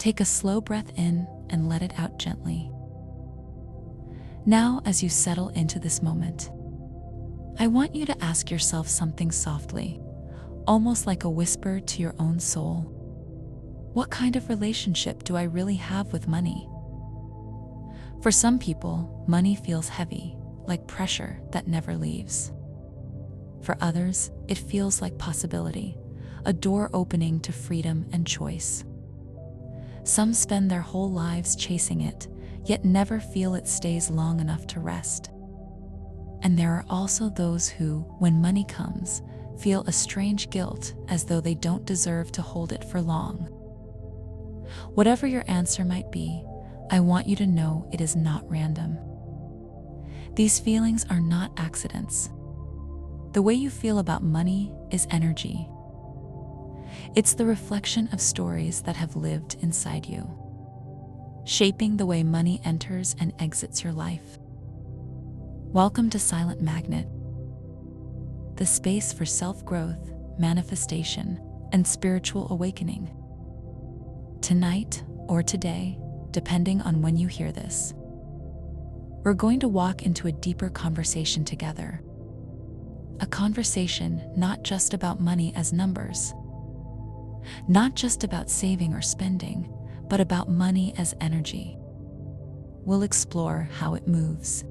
Take a slow breath in and let it out gently. Now, as you settle into this moment, I want you to ask yourself something softly, almost like a whisper to your own soul. What kind of relationship do I really have with money? For some people, money feels heavy, like pressure that never leaves. For others, it feels like possibility, a door opening to freedom and choice. Some spend their whole lives chasing it, yet never feel it stays long enough to rest. And there are also those who, when money comes, feel a strange guilt as though they don't deserve to hold it for long. Whatever your answer might be, I want you to know it is not random. These feelings are not accidents. The way you feel about money is energy. It's the reflection of stories that have lived inside you, shaping the way money enters and exits your life. Welcome to Silent Magnet, the space for self-growth, manifestation, and spiritual awakening. Tonight, or today, depending on when you hear this, we're going to walk into a deeper conversation together. A conversation not just about money as numbers, not just about saving or spending, but about money as energy. We'll explore how it moves,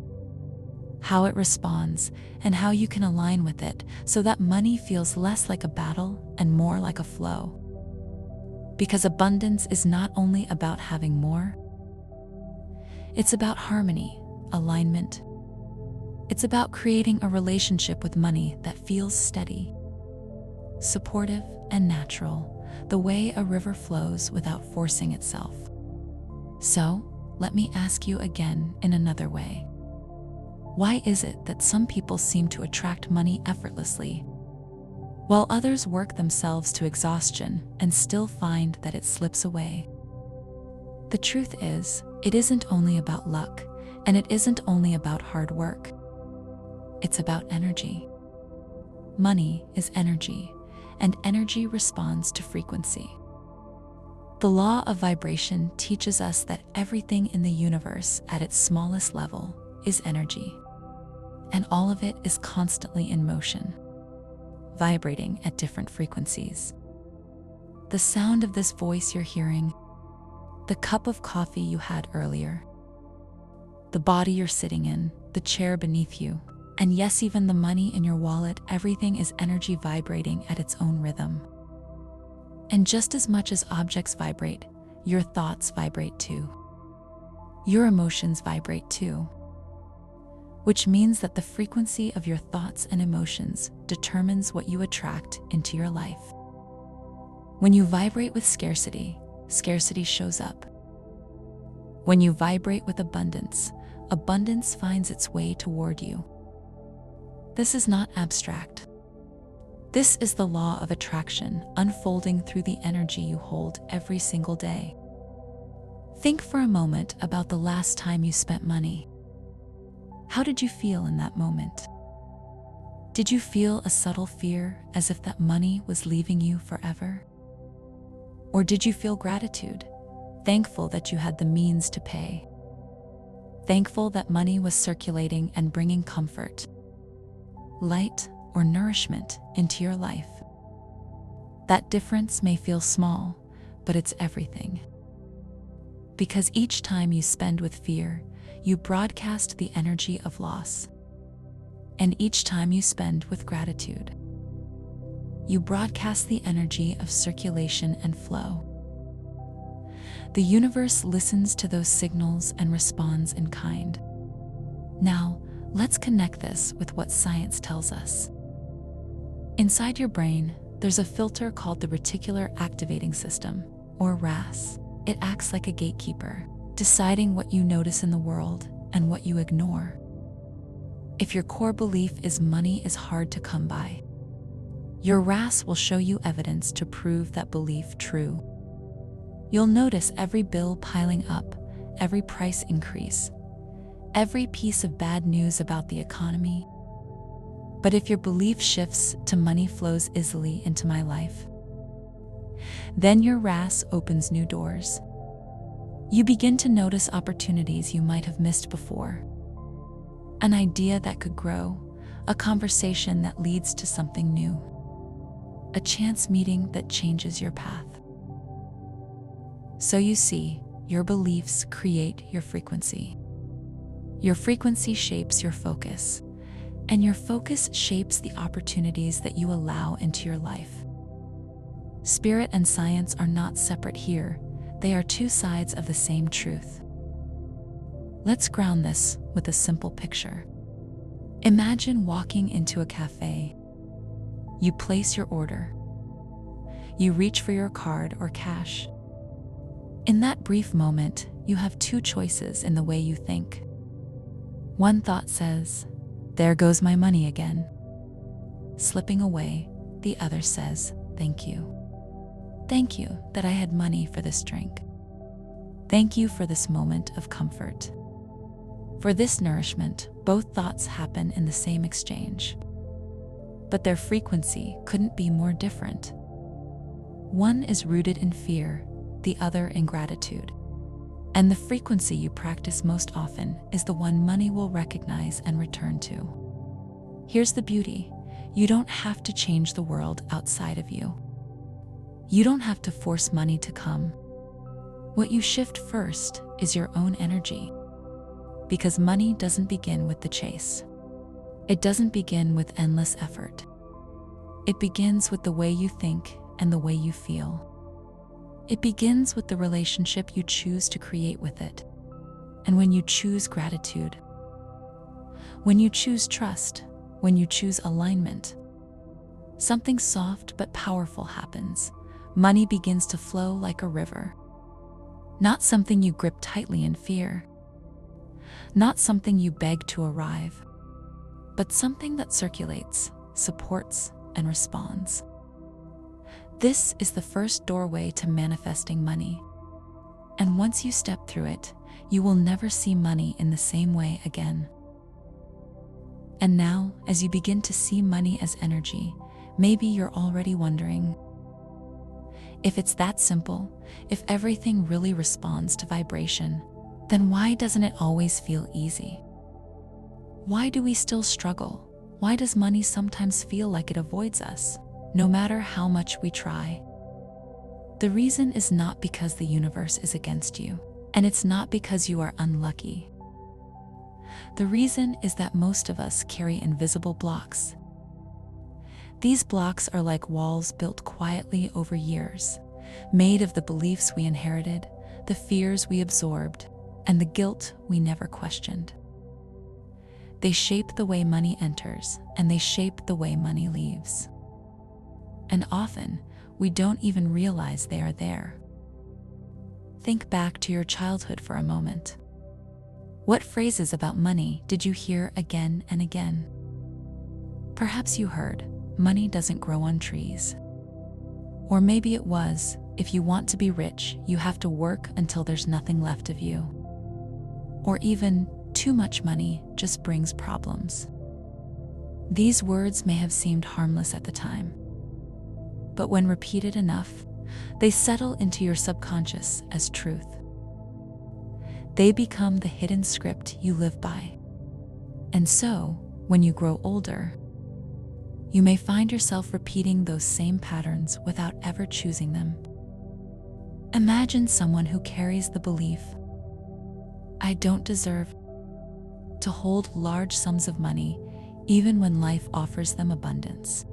how it responds, and how you can align with it so that money feels less like a battle and more like a flow. Because abundance is not only about having more, it's about harmony, alignment. It's about creating a relationship with money that feels steady, supportive, and natural, the way a river flows without forcing itself. So, let me ask you again in another way. Why is it that some people seem to attract money effortlessly, while others work themselves to exhaustion and still find that it slips away? The truth is, it isn't only about luck, and it isn't only about hard work. It's about energy. Money is energy, and energy responds to frequency. The law of vibration teaches us that everything in the universe at its smallest level is energy, and all of it is constantly in motion, vibrating at different frequencies. The sound of this voice you're hearing, the cup of coffee you had earlier, the body you're sitting in, the chair beneath you, and yes, even the money in your wallet, everything is energy vibrating at its own rhythm. And just as much as objects vibrate, your thoughts vibrate too. Your emotions vibrate too. Which means that the frequency of your thoughts and emotions determines what you attract into your life. When you vibrate with scarcity, scarcity shows up. When you vibrate with abundance, abundance finds its way toward you. This is not abstract. This is the law of attraction unfolding through the energy you hold every single day. Think for a moment about the last time you spent money. How did you feel in that moment? Did you feel a subtle fear as if that money was leaving you forever? Or did you feel gratitude, thankful that you had the means to pay? Thankful that money was circulating and bringing comfort, light, or nourishment into your life. That difference may feel small, but it's everything. Because each time you spend with fear, you broadcast the energy of loss. And each time you spend with gratitude, you broadcast the energy of circulation and flow. The universe listens to those signals and responds in kind. Now, let's connect this with what science tells us. Inside your brain, there's a filter called the reticular activating system, or RAS. It acts like a gatekeeper, deciding what you notice in the world and what you ignore. If your core belief is money is hard to come by, your RAS will show you evidence to prove that belief true. You'll notice every bill piling up, every price increase, every piece of bad news about the economy. But if your belief shifts to money flows easily into my life, then your RAS opens new doors. You begin to notice opportunities you might have missed before. An idea that could grow, a conversation that leads to something new, a chance meeting that changes your path. So you see, your beliefs create your frequency. Your frequency shapes your focus, and your focus shapes the opportunities that you allow into your life. Spirit and science are not separate here, they are two sides of the same truth. Let's ground this with a simple picture. Imagine walking into a cafe. You place your order. You reach for your card or cash. In that brief moment, you have two choices in the way you think. One thought says, "There goes my money again." Slipping away, the other says, "Thank you. Thank you that I had money for this drink. Thank you for this moment of comfort." For this nourishment, both thoughts happen in the same exchange. But their frequency couldn't be more different. One is rooted in fear, the other in gratitude. And the frequency you practice most often is the one money will recognize and return to. Here's the beauty: you don't have to change the world outside of you. You don't have to force money to come. What you shift first is your own energy. Because money doesn't begin with the chase. It doesn't begin with endless effort. It begins with the way you think and the way you feel. It begins with the relationship you choose to create with it. And when you choose gratitude, when you choose trust, when you choose alignment, something soft but powerful happens. Money begins to flow like a river. Not something you grip tightly in fear. Not something you beg to arrive, but something that circulates, supports, and responds. This is the first doorway to manifesting money. And once you step through it, you will never see money in the same way again. And now, as you begin to see money as energy, maybe you're already wondering, if it's that simple, if everything really responds to vibration, then why doesn't it always feel easy? Why do we still struggle? Why does money sometimes feel like it avoids us, no matter how much we try? The reason is not because the universe is against you, and it's not because you are unlucky. The reason is that most of us carry invisible blocks. These blocks are like walls built quietly over years, made of the beliefs we inherited, the fears we absorbed, and the guilt we never questioned. They shape the way money enters, and they shape the way money leaves. And often, we don't even realize they are there. Think back to your childhood for a moment. What phrases about money did you hear again and again? Perhaps you heard, "Money doesn't grow on trees." Or maybe it was, "If you want to be rich, you have to work until there's nothing left of you." Or even, "Too much money just brings problems." These words may have seemed harmless at the time, but when repeated enough, they settle into your subconscious as truth. They become the hidden script you live by. And so, when you grow older, you may find yourself repeating those same patterns without ever choosing them. Imagine someone who carries the belief, "I don't deserve to hold large sums of money even when life offers them abundance."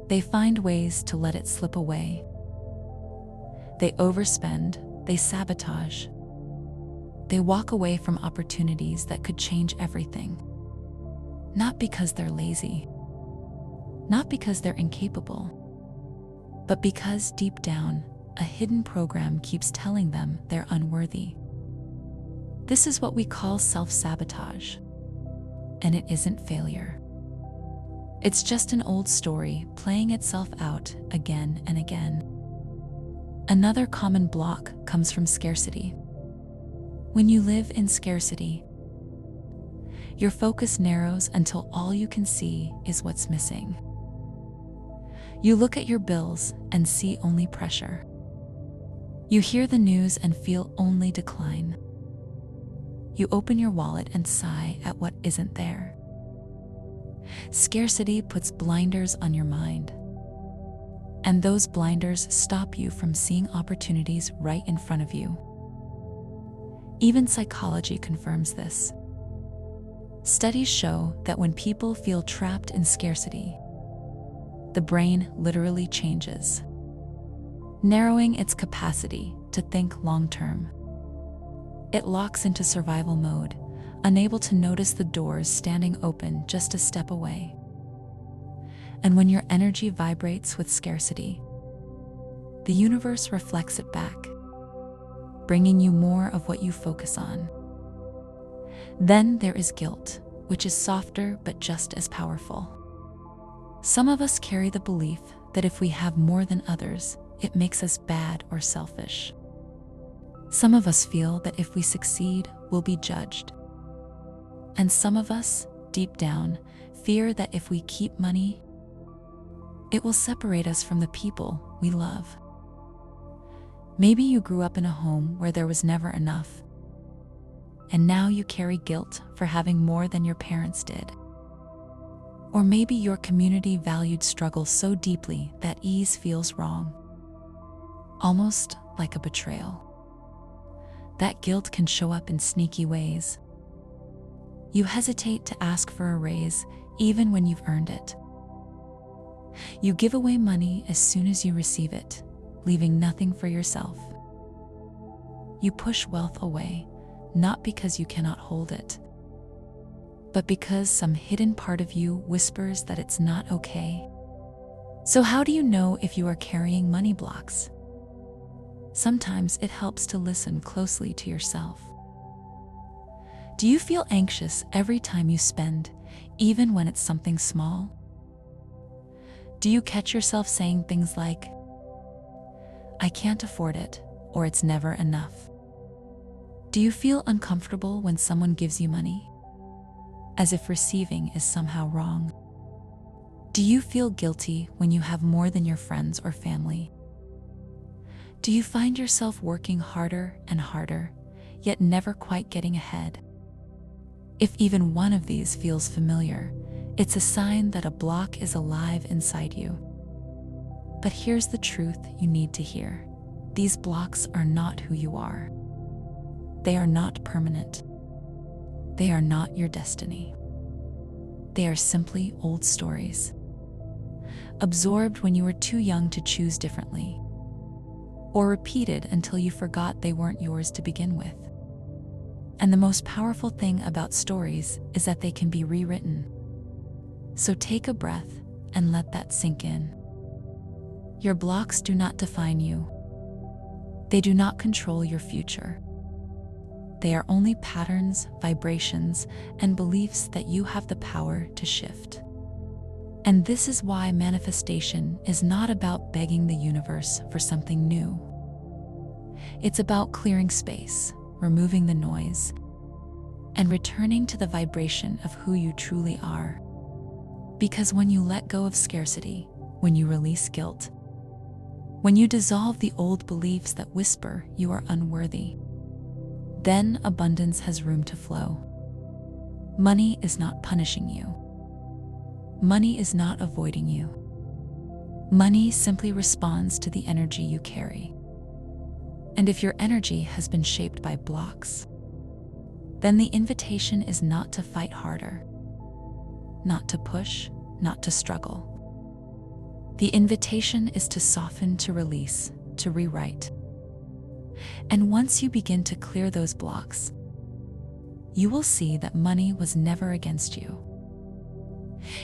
They find ways to let it slip away. They overspend, they sabotage. They walk away from opportunities that could change everything. Not because they're lazy, not because they're incapable, but because deep down, a hidden program keeps telling them they're unworthy. This is what we call self-sabotage. And it isn't failure. It's just an old story playing itself out again and again. Another common block comes from scarcity. When you live in scarcity, your focus narrows until all you can see is what's missing. You look at your bills and see only pressure. You hear the news and feel only decline. You open your wallet and sigh at what isn't there. Scarcity puts blinders on your mind. And those blinders stop you from seeing opportunities right in front of you. Even psychology confirms this. Studies show that when people feel trapped in scarcity, the brain literally changes, narrowing its capacity to think long-term. It locks into survival mode, unable to notice the doors standing open just a step away. And when your energy vibrates with scarcity, the universe reflects it back, bringing you more of what you focus on. Then there is guilt, which is softer but just as powerful. Some of us carry the belief that if we have more than others, it makes us bad or selfish. Some of us feel that if we succeed, we'll be judged. And some of us, deep down, fear that if we keep money, it will separate us from the people we love. Maybe you grew up in a home where there was never enough, and now you carry guilt for having more than your parents did. Or maybe your community valued struggle so deeply that ease feels wrong, almost like a betrayal. That guilt can show up in sneaky ways. You hesitate to ask for a raise even when you've earned it. You give away money as soon as you receive it, leaving nothing for yourself. You push wealth away, not because you cannot hold it, but because some hidden part of you whispers that it's not okay. So how do you know if you are carrying money blocks? Sometimes it helps to listen closely to yourself. Do you feel anxious every time you spend, even when it's something small? Do you catch yourself saying things like, "I can't afford it," or "it's never enough"? Do you feel uncomfortable when someone gives you money, as if receiving is somehow wrong? Do you feel guilty when you have more than your friends or family? Do you find yourself working harder and harder, yet never quite getting ahead? If even one of these feels familiar, it's a sign that a block is alive inside you. But here's the truth you need to hear. These blocks are not who you are. They are not permanent. They are not your destiny. They are simply old stories, absorbed when you were too young to choose differently, or repeated until you forgot they weren't yours to begin with. And the most powerful thing about stories is that they can be rewritten. So take a breath and let that sink in. Your blocks do not define you. They do not control your future. They are only patterns, vibrations, and beliefs that you have the power to shift. And this is why manifestation is not about begging the universe for something new. It's about clearing space, removing the noise, and returning to the vibration of who you truly are. Because when you let go of scarcity, when you release guilt, when you dissolve the old beliefs that whisper you are unworthy, then abundance has room to flow. Money is not punishing you. Money is not avoiding you. Money simply responds to the energy you carry. And if your energy has been shaped by blocks, then the invitation is not to fight harder, not to push, not to struggle. The invitation is to soften, to release, to rewrite. And once you begin to clear those blocks, you will see that money was never against you.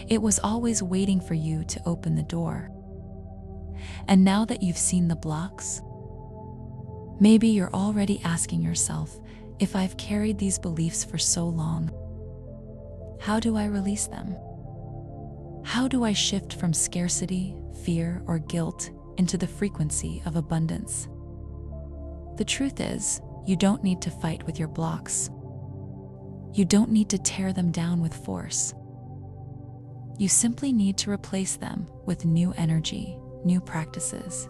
It was always waiting for you to open the door. And now that you've seen the blocks, maybe you're already asking yourself, if I've carried these beliefs for so long, how do I release them? How do I shift from scarcity, fear, or guilt into the frequency of abundance? The truth is, you don't need to fight with your blocks. You don't need to tear them down with force. You simply need to replace them with new energy, new practices,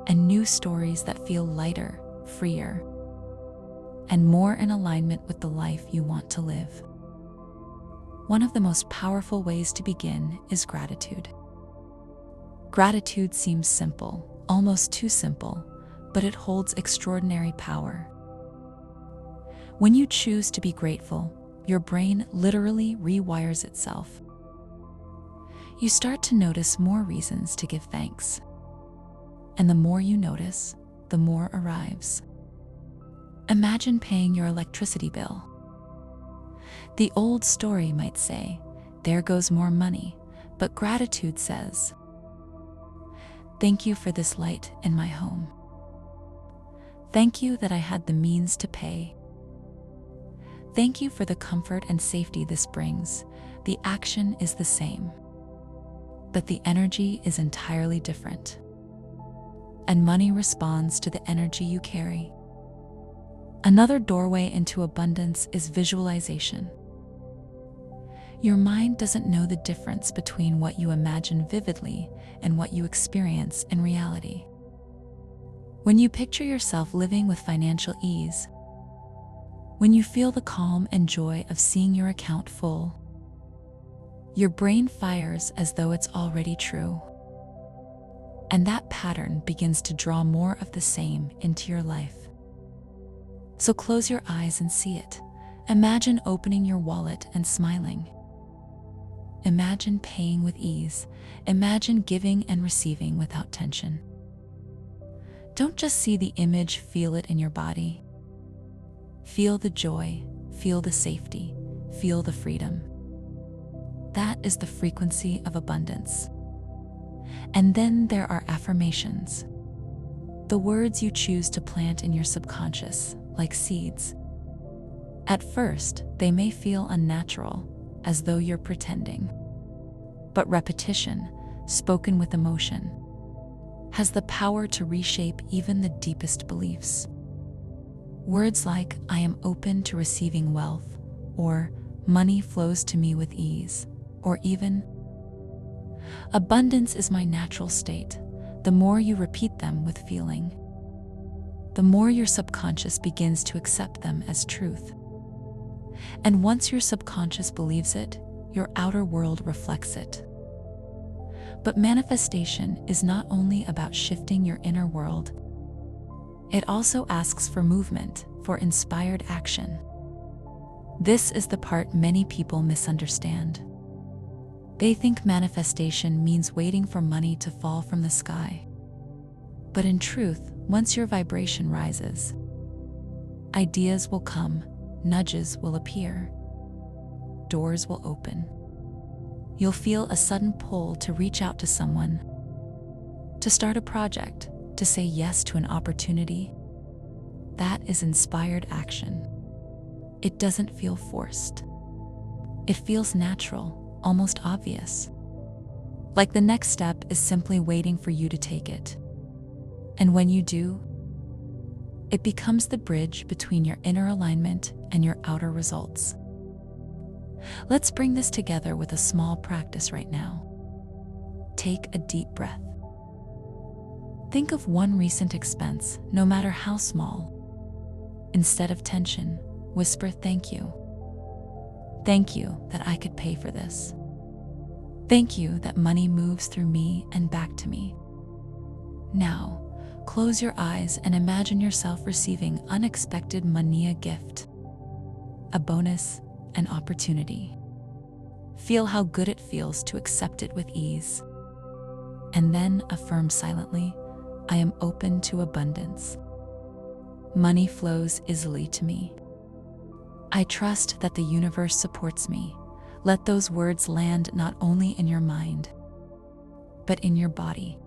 and new stories that feel lighter, freer, and more in alignment with the life you want to live. One of the most powerful ways to begin is gratitude. Gratitude seems simple, almost too simple, but it holds extraordinary power. When you choose to be grateful, your brain literally rewires itself. You start to notice more reasons to give thanks. And the more you notice, the more arrives. Imagine paying your electricity bill. The old story might say, "There goes more money," but gratitude says, "Thank you for this light in my home. Thank you that I had the means to pay. Thank you for the comfort and safety this brings." The action is the same, but the energy is entirely different. And money responds to the energy you carry. Another doorway into abundance is visualization. Your mind doesn't know the difference between what you imagine vividly and what you experience in reality. When you picture yourself living with financial ease, when you feel the calm and joy of seeing your account full, your brain fires as though it's already true. And that pattern begins to draw more of the same into your life. So close your eyes and see it. Imagine opening your wallet and smiling. Imagine paying with ease. Imagine giving and receiving without tension. Don't just see the image, feel it in your body. Feel the joy, feel the safety, feel the freedom. That is the frequency of abundance. And then there are affirmations. The words you choose to plant in your subconscious, like seeds. At first, they may feel unnatural, as though you're pretending. But repetition, spoken with emotion, has the power to reshape even the deepest beliefs. Words like, "I am open to receiving wealth," or "money flows to me with ease," or even, "Abundance is my natural state." The more you repeat them with feeling, the more your subconscious begins to accept them as truth. And once your subconscious believes it, your outer world reflects it. But manifestation is not only about shifting your inner world. It also asks for movement, for inspired action. This is the part many people misunderstand. They think manifestation means waiting for money to fall from the sky. But in truth, once your vibration rises, ideas will come, nudges will appear, doors will open. You'll feel a sudden pull to reach out to someone, to start a project, to say yes to an opportunity. That is inspired action. It doesn't feel forced. It feels natural, almost obvious. Like the next step is simply waiting for you to take it. And when you do, it becomes the bridge between your inner alignment and your outer results. Let's bring this together with a small practice right now. Take a deep breath. Think of one recent expense, no matter how small. Instead of tension, whisper, "Thank you. Thank you that I could pay for this. Thank you that money moves through me and back to me." Now, close your eyes and imagine yourself receiving unexpected money, a gift, a bonus, an opportunity. Feel how good it feels to accept it with ease. And then affirm silently, "I am open to abundance. Money flows easily to me. I trust that the universe supports me." Let those words land not only in your mind, but in your body.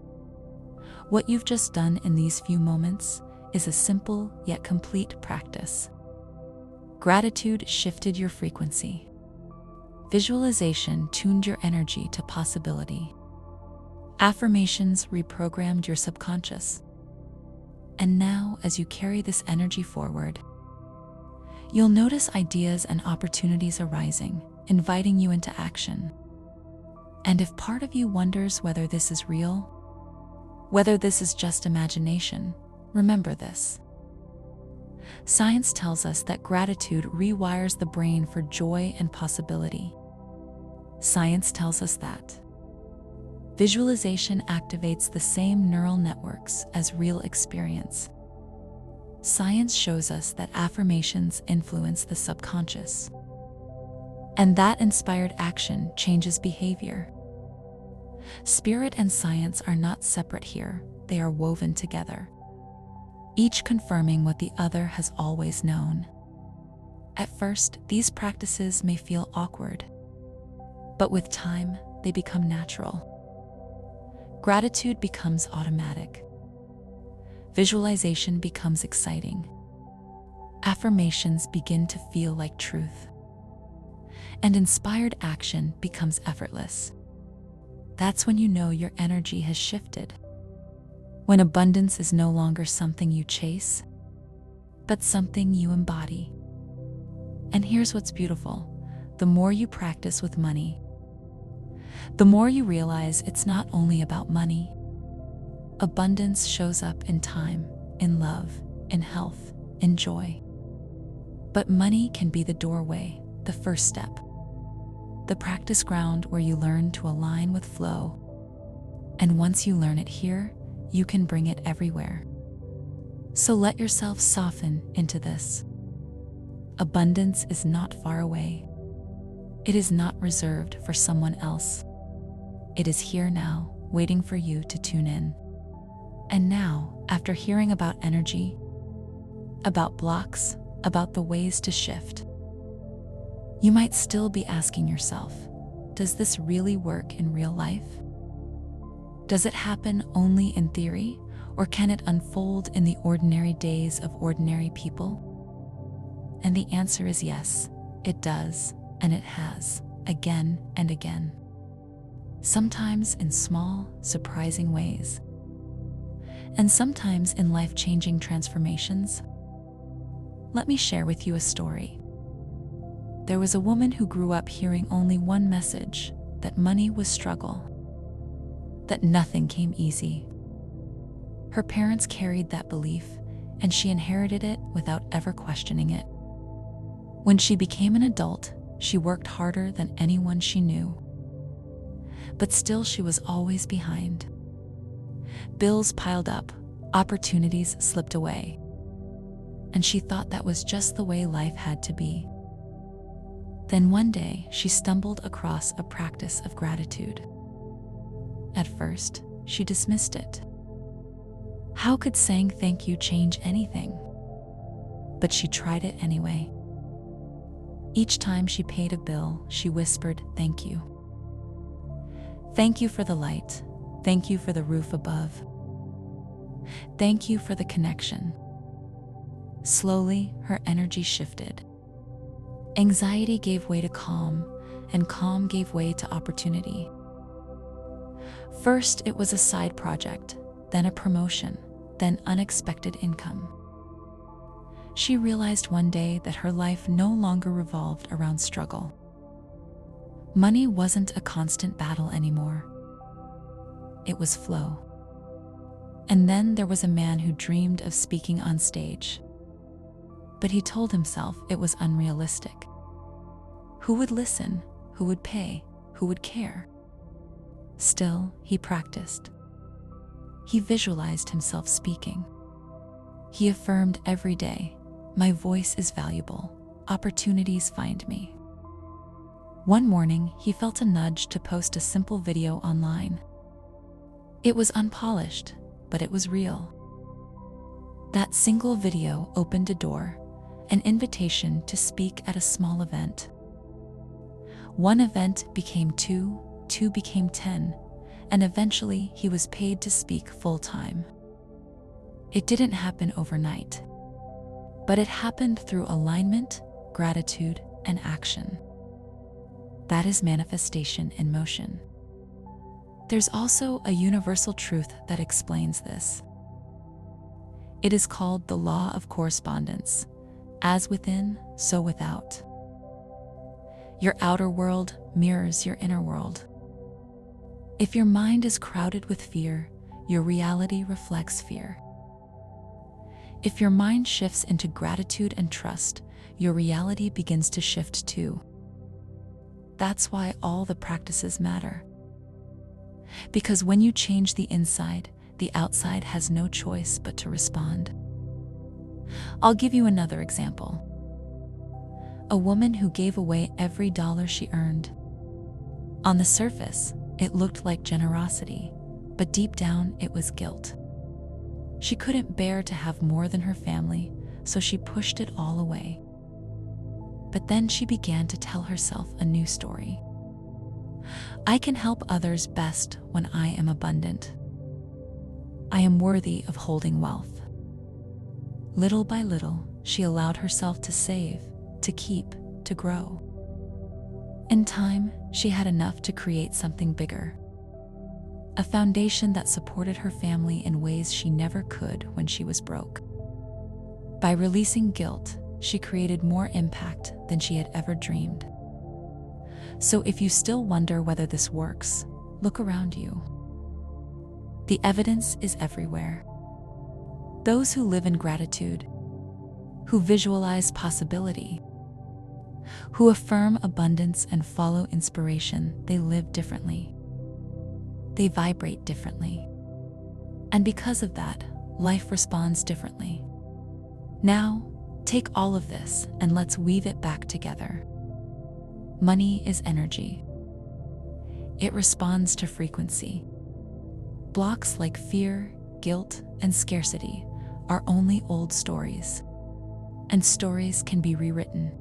What you've just done in these few moments is a simple yet complete practice. Gratitude shifted your frequency. Visualization tuned your energy to possibility. Affirmations reprogrammed your subconscious. And now, as you carry this energy forward, you'll notice ideas and opportunities arising, inviting you into action. And if part of you wonders whether this is real, Whether this is just imagination, remember this. Science tells us that gratitude rewires the brain for joy and possibility. Science tells us that visualization activates the same neural networks as real experience. Science shows us that affirmations influence the subconscious, and that inspired action changes behavior. Spirit and science are not separate here, they are woven together, each confirming what the other has always known. At first, these practices may feel awkward, but with time, they become natural. Gratitude becomes automatic. Visualization becomes exciting. Affirmations begin to feel like truth. And inspired action becomes effortless. That's when you know your energy has shifted. When abundance is no longer something you chase, but something you embody. And here's what's beautiful. The more you practice with money, the more you realize it's not only about money. Abundance shows up in time, in love, in health, in joy. But money can be the doorway, the first step. The practice ground where you learn to align with flow. And once you learn it here, you can bring it everywhere. So let yourself soften into this. Abundance is not far away. It is not reserved for someone else. It is here now, waiting for you to tune in. And now, after hearing about energy, about blocks, about the ways to shift, you might still be asking yourself, does this really work in real life? Does it happen only in theory, or can it unfold in the ordinary days of ordinary people? And the answer is yes, it does, and it has, again and again. Sometimes in small, surprising ways, and sometimes in life-changing transformations. Let me share with you a story. There was a woman who grew up hearing only one message, that money was struggle, that nothing came easy. Her parents carried that belief, and she inherited it without ever questioning it. When she became an adult, she worked harder than anyone she knew. But still she was always behind. Bills piled up, opportunities slipped away. And she thought that was just the way life had to be. Then one day, she stumbled across a practice of gratitude. At first, she dismissed it. How could saying thank you change anything? But she tried it anyway. Each time she paid a bill, she whispered, "Thank you. Thank you for the light. Thank you for the roof above. Thank you for the connection." Slowly, her energy shifted. Anxiety gave way to calm, and calm gave way to opportunity. First, it was a side project, then a promotion, then unexpected income. She realized one day that her life no longer revolved around struggle. Money wasn't a constant battle anymore. It was flow. And then there was a man who dreamed of speaking on stage. But he told himself it was unrealistic. Who would listen? Who would pay? Who would care? Still, he practiced. He visualized himself speaking. He affirmed every day, "My voice is valuable. Opportunities find me." One morning, he felt a nudge to post a simple video online. It was unpolished, but it was real. That single video opened a door, an invitation to speak at a small event. One event became two, two became 10, and eventually he was paid to speak full-time. It didn't happen overnight, but it happened through alignment, gratitude, and action. That is manifestation in motion. There's also a universal truth that explains this. It is called the law of correspondence. As within, so without. Your outer world mirrors your inner world. If your mind is crowded with fear, your reality reflects fear. If your mind shifts into gratitude and trust, your reality begins to shift too. That's why all the practices matter. Because when you change the inside, the outside has no choice but to respond. I'll give you another example. A woman who gave away every dollar she earned. On the surface, it looked like generosity, but deep down it was guilt. She couldn't bear to have more than her family, so she pushed it all away. But then she began to tell herself a new story. I can help others best when I am abundant. I am worthy of holding wealth. Little by little, she allowed herself to save, to keep, to grow. In time, she had enough to create something bigger. A foundation that supported her family in ways she never could when she was broke. By releasing guilt, she created more impact than she had ever dreamed. So if you still wonder whether this works, look around you. The evidence is everywhere. Those who live in gratitude, who visualize possibility, who affirm abundance and follow inspiration, they live differently. They vibrate differently. And because of that, life responds differently. Now, take all of this and let's weave it back together. Money is energy. It responds to frequency. Blocks like fear, guilt, and scarcity are only old stories. And stories can be rewritten.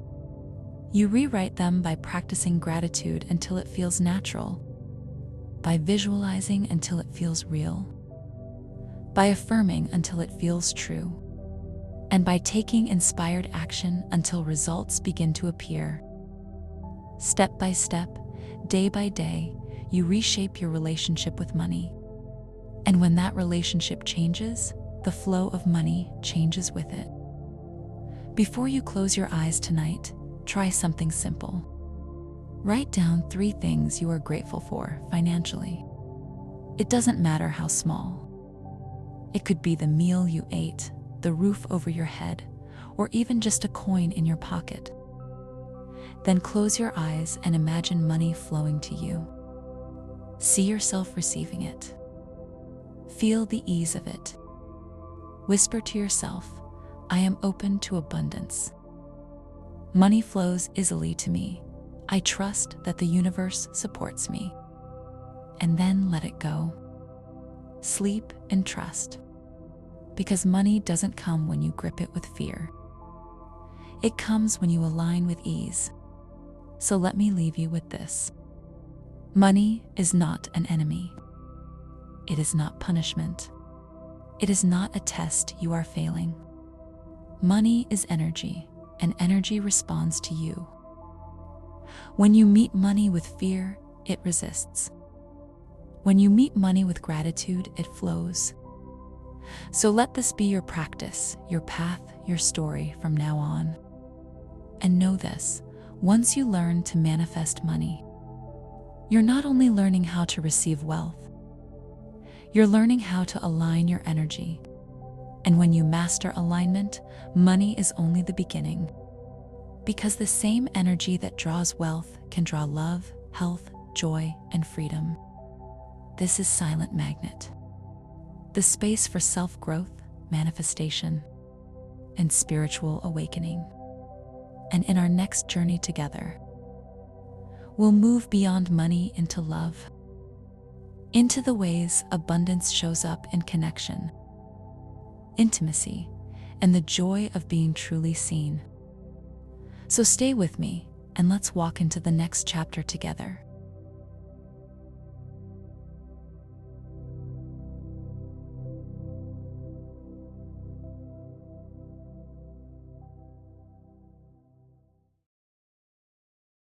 You rewrite them by practicing gratitude until it feels natural, by visualizing until it feels real, by affirming until it feels true, and by taking inspired action until results begin to appear. Step by step, day by day, you reshape your relationship with money. And when that relationship changes, the flow of money changes with it. Before you close your eyes tonight, try something simple. Write down 3 things you are grateful for financially. It doesn't matter how small. It could be the meal you ate, the roof over your head, or even just a coin in your pocket. Then close your eyes and imagine money flowing to you. See yourself receiving it. Feel the ease of it. Whisper to yourself, I am open to abundance. Money flows easily to me. I trust that the universe supports me. And then let it go. Sleep and trust. Because money doesn't come when you grip it with fear. It comes when you align with ease. So let me leave you with this. Money is not an enemy. It is not punishment. It is not a test you are failing. Money is energy, and energy responds to you. When you meet money with fear, it resists. When you meet money with gratitude, it flows. So let this be your practice, your path, your story from now on. And know this, once you learn to manifest money, you're not only learning how to receive wealth, you're learning how to align your energy. And when you master alignment, money is only the beginning. Because the same energy that draws wealth can draw love, health, joy, and freedom. This is Silent Magnet, the space for self-growth, manifestation, and spiritual awakening. And in our next journey together, we'll move beyond money into love, into the ways abundance shows up in connection, intimacy, and the joy of being truly seen. So stay with me, and let's walk into the next chapter together.